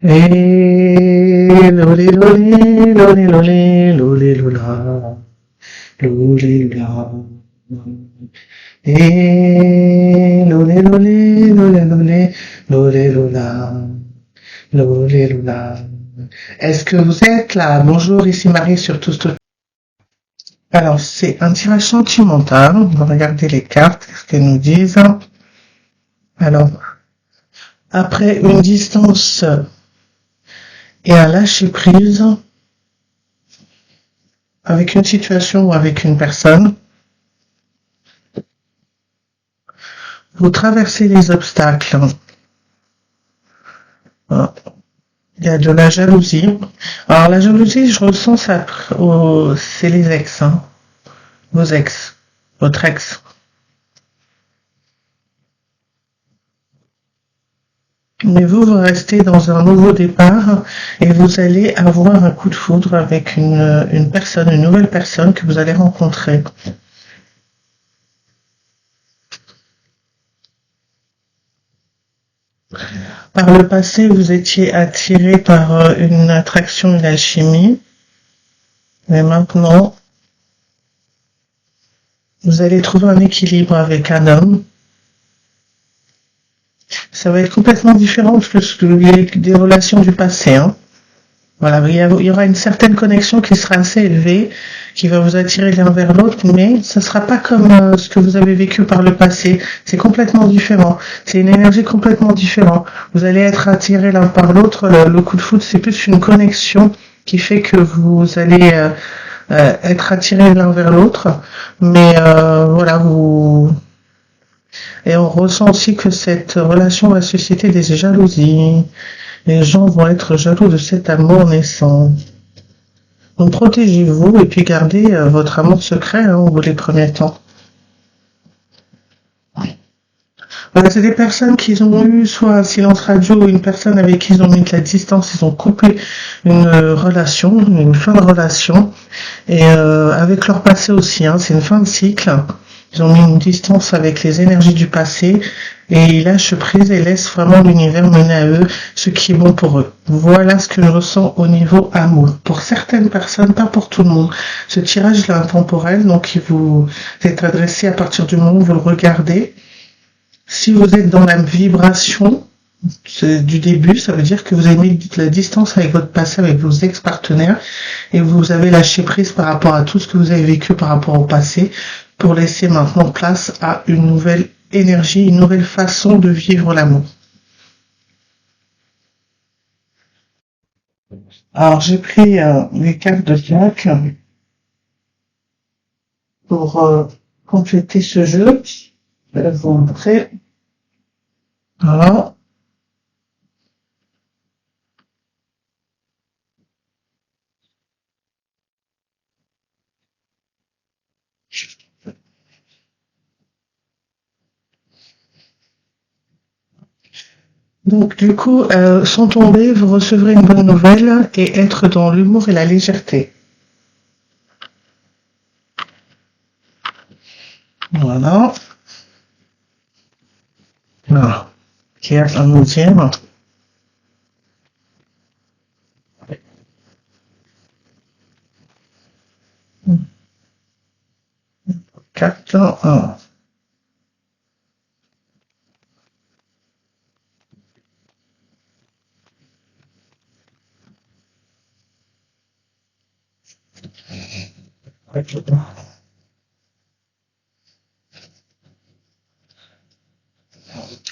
Et lolé lolé lolé lolé lolé lola lolé lola. Et lolé lolé lolé lolé lolé lola lolé lola. Est-ce que vous êtes là? Bonjour, ici Marie sur Tous. Alors, c'est un tirage sentimental. On va regarder les cartes, ce qu'elles nous disent. Alors, après une distance et un lâcher prise avec une situation ou avec une personne, vous traversez les obstacles. Il y a de la jalousie. Alors la jalousie, je ressens ça, c'est les ex, hein. Vos ex, votre ex. Mais vous restez dans un nouveau départ et vous allez avoir un coup de foudre avec une personne, une nouvelle personne que vous allez rencontrer. Par le passé, vous étiez attiré par une attraction, une alchimie, mais maintenant, vous allez trouver un équilibre avec un homme. Ça va être complètement différent des relations du passé, hein. Voilà, il y aura une certaine connexion qui sera assez élevée, qui va vous attirer l'un vers l'autre, mais ce sera pas comme ce que vous avez vécu par le passé. C'est complètement différent. C'est une énergie complètement différente. Vous allez être attirés l'un par l'autre. Le coup de foudre, c'est plus une connexion qui fait que vous allez être attirés l'un vers l'autre. Mais voilà, et on ressent aussi que cette relation va susciter des jalousies. Les gens vont être jaloux de cet amour naissant. Donc protégez-vous et puis gardez votre amour secret au les premiers temps. Voilà, c'est des personnes qui ont eu soit un silence radio ou une personne avec qui ils ont mis de la distance, ils ont coupé une relation, une fin de relation. Et avec leur passé aussi, hein, c'est une fin de cycle. Ils ont mis une distance avec les énergies du passé et ils lâchent prise et laissent vraiment l'univers mener à eux ce qui est bon pour eux. Voilà ce que je ressens au niveau amour. Pour certaines personnes, pas pour tout le monde. Ce tirage est intemporel, donc il vous est adressé à partir du moment où vous le regardez. Si vous êtes dans la vibration du début, ça veut dire que vous avez mis de la distance avec votre passé, avec vos ex-partenaires, et vous avez lâché prise par rapport à tout ce que vous avez vécu par rapport au passé, pour laisser maintenant place à une nouvelle énergie, une nouvelle façon de vivre l'amour. Alors j'ai pris les cartes de Jack pour compléter ce jeu. Je vais vous montrer. Voilà. Donc du coup, sans tomber, vous recevrez une bonne nouvelle et être dans l'humour et la légèreté. Voilà. Alors, qui est un deuxième. Quatre, un.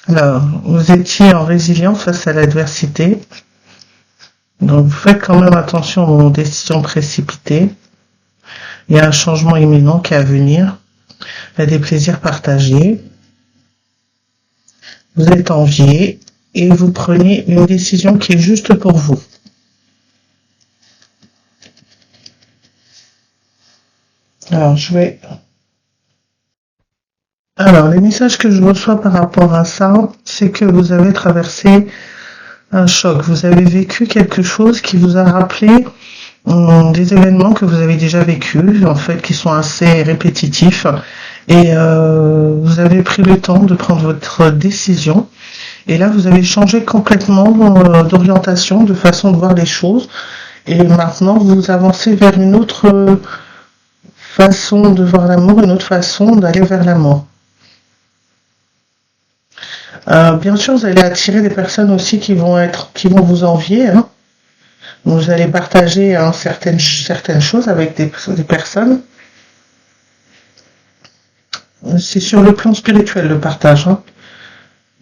Alors, vous étiez en résilience face à l'adversité. Donc, vous faites quand même attention aux décisions précipitées. Il y a un changement imminent qui est à venir. Il y a des plaisirs partagés. Vous êtes envié et vous prenez une décision qui est juste pour vous. Alors, Alors, les messages que je reçois par rapport à ça, c'est que vous avez traversé un choc. Vous avez vécu quelque chose qui vous a rappelé des événements que vous avez déjà vécus, en fait, qui sont assez répétitifs. Et vous avez pris le temps de prendre votre décision. Et là, vous avez changé complètement d'orientation, de façon de voir les choses. Et maintenant, vous avancez vers une autre façon de voir l'amour, une autre façon d'aller vers l'amour. Bien sûr, vous allez attirer des personnes aussi qui vont vous envier, hein. Vous allez partager certaines choses avec des personnes. C'est sur le plan spirituel le partage, hein.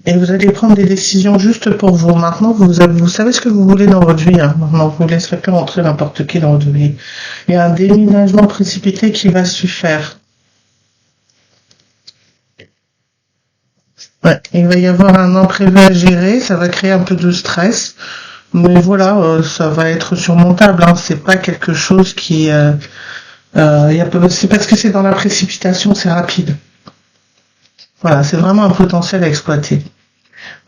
Et vous allez prendre des décisions juste pour vous. Maintenant, vous savez ce que vous voulez dans votre vie, hein. Maintenant, vous ne laisserez plus rentrer n'importe qui dans votre vie. Il y a un déménagement précipité qui va se faire. Ouais, il va y avoir un imprévu à gérer, ça va créer un peu de stress. Mais voilà, ça va être surmontable, hein. C'est pas quelque chose qui... c'est parce que c'est dans la précipitation, c'est rapide. Voilà, c'est vraiment un potentiel à exploiter.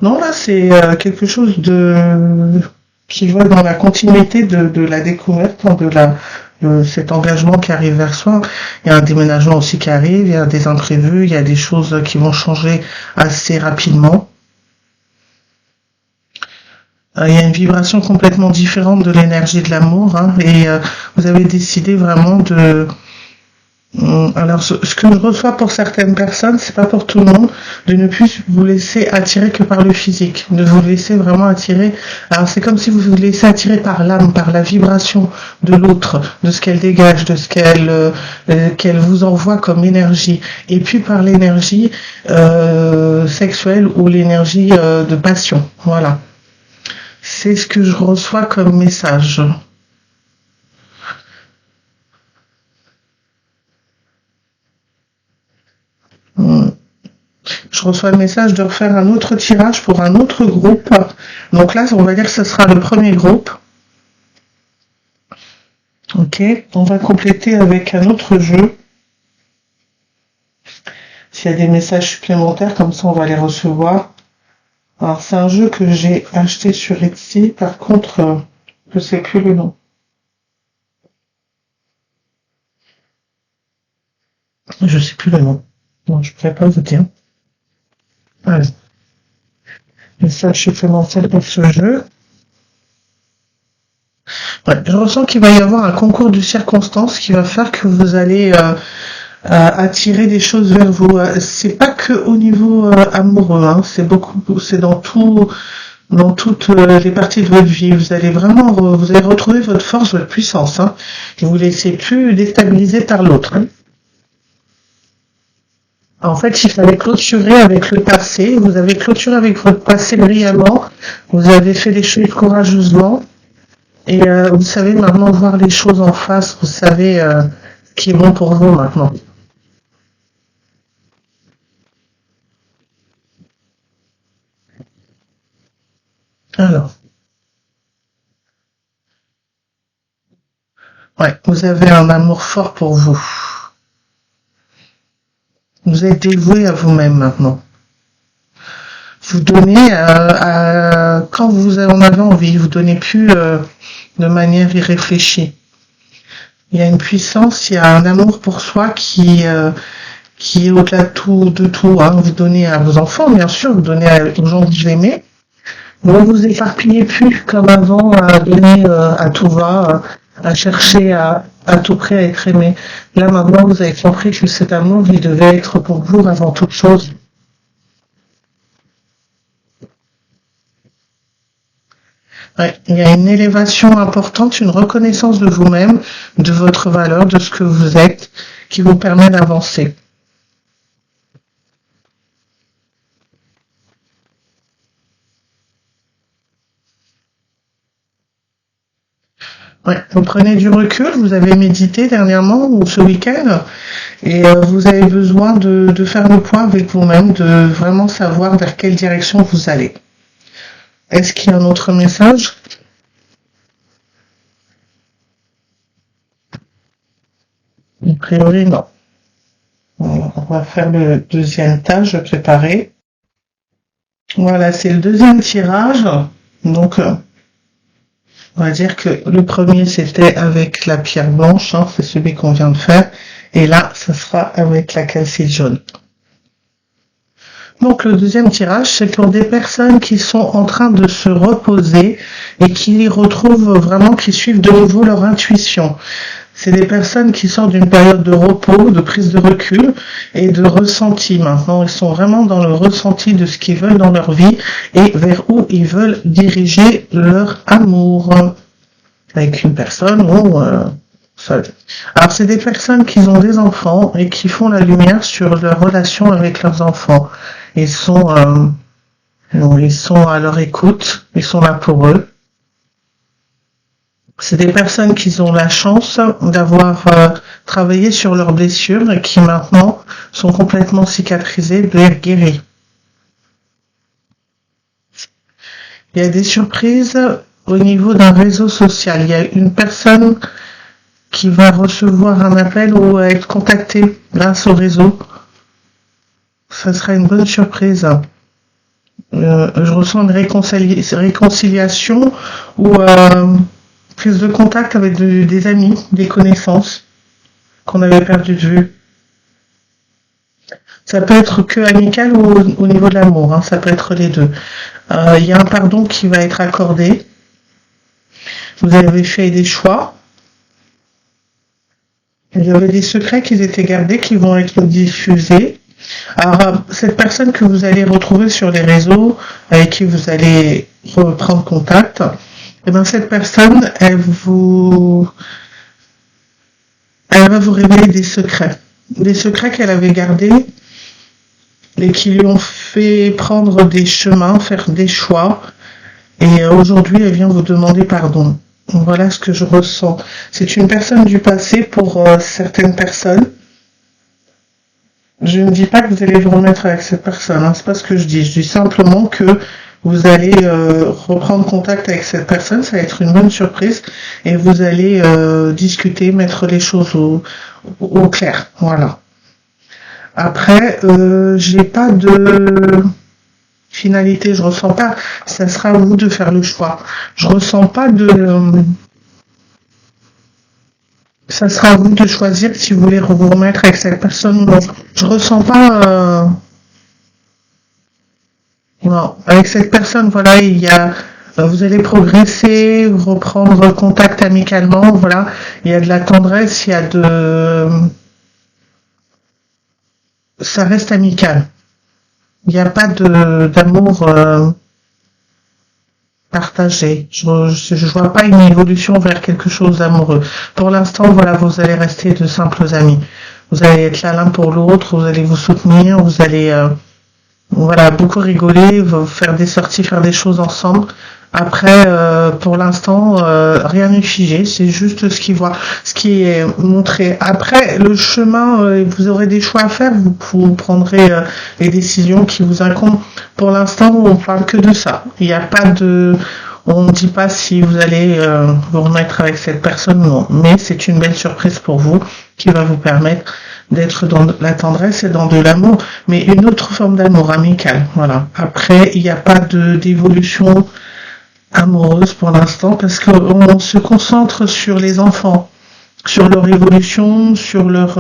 Non, là, c'est quelque chose qui va dans la continuité de la découverte, hein, de cet engagement qui arrive vers soi. Il y a un déménagement aussi qui arrive, il y a des imprévus, il y a des choses qui vont changer assez rapidement. Il y a une vibration complètement différente de l'énergie de l'amour, hein, et vous avez décidé vraiment de... Alors, ce que je reçois pour certaines personnes, c'est pas pour tout le monde, de ne plus vous laisser attirer que par le physique, de vous laisser vraiment attirer. Alors, c'est comme si vous vous laissez attirer par l'âme, par la vibration de l'autre, de ce qu'elle dégage, de ce qu'elle vous envoie comme énergie, et puis par l'énergie sexuelle ou l'énergie de passion. Voilà. C'est ce que je reçois comme message. Je reçois le message de refaire un autre tirage pour un autre groupe. Donc là, on va dire que ce sera le premier groupe. Ok, on va compléter avec un autre jeu. S'il y a des messages supplémentaires, comme ça on va les recevoir. Alors c'est un jeu que j'ai acheté sur Etsy, par contre, je sais plus le nom. Je sais plus le nom. Non, je pourrais pas vous dire. Voilà. Message supplémentaire pour ce jeu. Ouais, je ressens qu'il va y avoir un concours de circonstances qui va faire que vous allez attirer des choses vers vous. C'est pas que au niveau amoureux, hein, c'est dans toutes les parties de votre vie. Vous allez retrouver votre force, votre puissance, hein. Et vous ne laissez plus déstabiliser par l'autre, hein. En fait, il fallait clôturer avec le passé. Vous avez clôturé avec votre passé brillamment. Vous avez fait les choses courageusement. Et vous savez maintenant voir les choses en face. Vous savez ce qui est bon pour vous maintenant. Alors, ouais, vous avez un amour fort pour vous. Vous êtes dévoué à vous-même maintenant. Vous donnez quand vous en avez envie. Vous donnez plus de manière irréfléchie. Il y a une puissance, il y a un amour pour soi qui est au-delà de tout, hein. Vous donnez à vos enfants, bien sûr, vous donnez aux gens que vous aimez. Vous vous éparpillez plus comme avant à donner à tout va, à chercher à tout près à être aimé. Là maintenant, vous avez compris que cet amour, il devait être pour vous avant toute chose. Ouais, il y a une élévation importante, une reconnaissance de vous-même, de votre valeur, de ce que vous êtes, qui vous permet d'avancer. Ouais, vous prenez du recul, vous avez médité dernièrement ou ce week-end et vous avez besoin de faire le point avec vous-même, de vraiment savoir vers quelle direction vous allez. Est-ce qu'il y a un autre message? A priori, non. On va faire le deuxième tâche, je vais préparer. Voilà, c'est le deuxième tirage. Donc, on va dire que le premier, c'était avec la pierre blanche, hein, c'est celui qu'on vient de faire. Et là, ce sera avec la calcite jaune. Donc le deuxième tirage, c'est pour des personnes qui sont en train de se reposer et qui retrouvent vraiment, qui suivent de nouveau leur intuition. C'est des personnes qui sortent d'une période de repos, de prise de recul et de ressenti. Maintenant, ils sont vraiment dans le ressenti de ce qu'ils veulent dans leur vie et vers où ils veulent diriger leur amour avec une personne ou seul. Alors, c'est des personnes qui ont des enfants et qui font la lumière sur leur relation avec leurs enfants. Ils sont, ils sont à leur écoute, ils sont là pour eux. C'est des personnes qui ont la chance d'avoir travaillé sur leurs blessures et qui maintenant sont complètement cicatrisées, guéries. Il y a des surprises au niveau d'un réseau social. Il y a une personne qui va recevoir un appel ou être contactée grâce au réseau. Ça sera une bonne surprise. Je ressens une réconciliation ou prise de contact avec des amis, des connaissances qu'on avait perdu de vue. Ça peut être que amical ou au niveau de l'amour, hein, ça peut être les deux. Il y a un pardon qui va être accordé. Vous avez fait des choix. Il y avait des secrets qui étaient gardés, qui vont être diffusés. Alors, cette personne que vous allez retrouver sur les réseaux, avec qui vous allez reprendre contact, et bien cette personne, elle va vous révéler des secrets qu'elle avait gardés et qui lui ont fait prendre des chemins, faire des choix. Et aujourd'hui, elle vient vous demander pardon. Voilà ce que je ressens. C'est une personne du passé pour certaines personnes. Je ne dis pas que vous allez vous remettre avec cette personne, hein, c'est pas ce que je dis. Je dis simplement que vous allez reprendre contact avec cette personne, ça va être une bonne surprise et vous allez discuter, mettre les choses au clair. Voilà. Après, j'ai pas de finalité, je ressens pas. Ça sera à vous de faire le choix. Je ressens pas de. Ça sera à vous de choisir si vous voulez vous remettre avec cette personne ou non. Je ressens pas. Non, avec cette personne, voilà, il y a. Vous allez progresser, reprendre contact amicalement, voilà. Il y a de la tendresse, il y a de. Ça reste amical. Il n'y a pas d'amour partagé. Je vois pas une évolution vers quelque chose d'amoureux. Pour l'instant, voilà, vous allez rester de simples amis. Vous allez être là l'un pour l'autre, vous allez vous soutenir, vous allez voilà, beaucoup rigoler, faire des sorties, faire des choses ensemble. Après, pour l'instant, rien n'est figé, c'est juste ce qui est montré. Après, le chemin, vous aurez des choix à faire, vous prendrez les décisions qui vous incombent. Pour l'instant, on parle que de ça. Il n'y a pas on ne dit pas si vous allez vous remettre avec cette personne ou non. Mais c'est une belle surprise pour vous qui va vous permettre d'être dans la tendresse et dans de l'amour, mais une autre forme d'amour amical. Voilà. Après, il n'y a pas d'évolution amoureuse pour l'instant parce qu'on se concentre sur les enfants, sur leur évolution, sur leur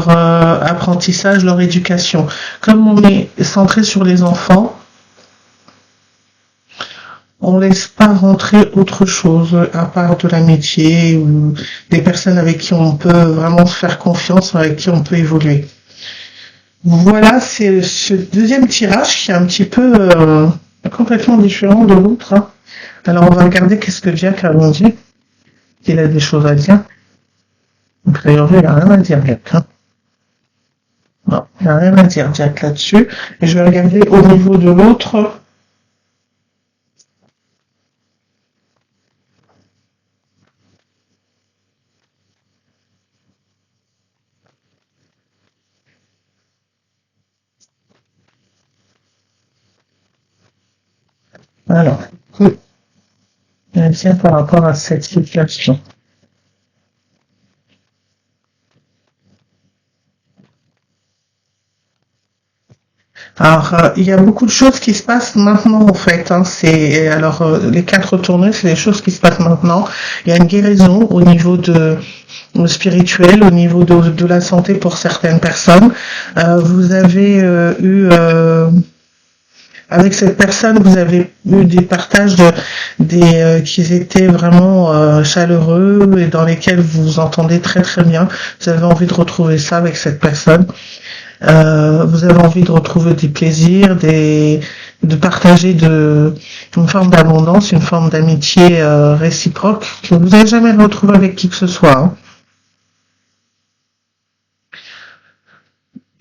apprentissage, leur éducation. Comme on est centré sur les enfants, on laisse pas rentrer autre chose à part de l'amitié ou des personnes avec qui on peut vraiment se faire confiance, avec qui on peut évoluer. Voilà, c'est ce deuxième tirage qui est un petit peu complètement différent de l'autre, hein. Alors on va regarder qu'est-ce que Jack a dit. Il a des choses à dire. A priori, il n'a rien à dire, Jack. Hein. Non, il n'a rien à dire, Jack, là-dessus. Et je vais regarder au niveau de l'autre. Alors, tiens, par rapport à cette situation. Alors, il y a beaucoup de choses qui se passent maintenant en fait. Hein. Les 4 tournées, c'est des choses qui se passent maintenant. Il y a une guérison au niveau spirituel, au niveau de la santé pour certaines personnes. Vous avez avec cette personne, vous avez eu des partages qui étaient vraiment chaleureux et dans lesquels vous vous entendez très très bien. Vous avez envie de retrouver ça avec cette personne. Vous avez envie de retrouver des plaisirs, de partager une forme d'abondance, une forme d'amitié réciproque que vous n'avez jamais retrouvé avec qui que ce soit. Hein.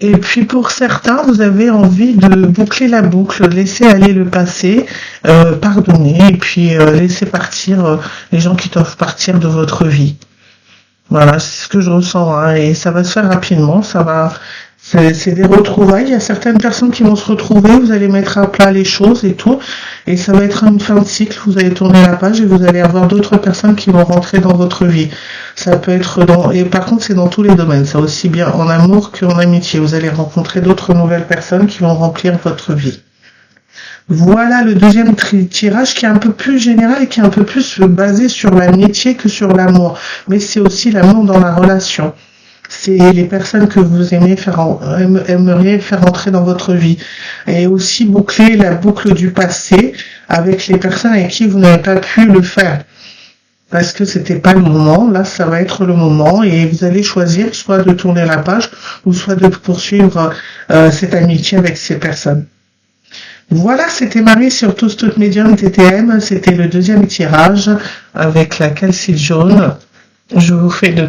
Et puis pour certains, vous avez envie de boucler la boucle, laisser aller le passé, pardonner et puis laisser partir les gens qui doivent partir de votre vie. Voilà, c'est ce que je ressens, hein, et ça va se faire rapidement, c'est des retrouvailles. Il y a certaines personnes qui vont se retrouver, vous allez mettre à plat les choses et tout, et ça va être une fin de cycle. Vous allez tourner la page et vous allez avoir d'autres personnes qui vont rentrer dans votre vie. Ça peut être et par contre, c'est dans tous les domaines. C'est aussi bien en amour qu'en amitié. Vous allez rencontrer d'autres nouvelles personnes qui vont remplir votre vie. Voilà le deuxième tirage qui est un peu plus général et qui est un peu plus basé sur l'amitié que sur l'amour. Mais c'est aussi l'amour dans la relation. C'est les personnes que vous aimeriez faire entrer dans votre vie. Et aussi boucler la boucle du passé avec les personnes avec qui vous n'avez pas pu le faire. Parce que c'était pas le moment, là ça va être le moment et vous allez choisir soit de tourner la page ou soit de poursuivre cette amitié avec ces personnes. Voilà, c'était Marie sur Tous Toutes Médium TTM, c'était le deuxième tirage avec la calcite jaune. Je vous fais de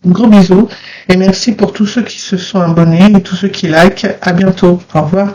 gros bisous et merci pour tous ceux qui se sont abonnés et tous ceux qui likent. À bientôt. Au revoir.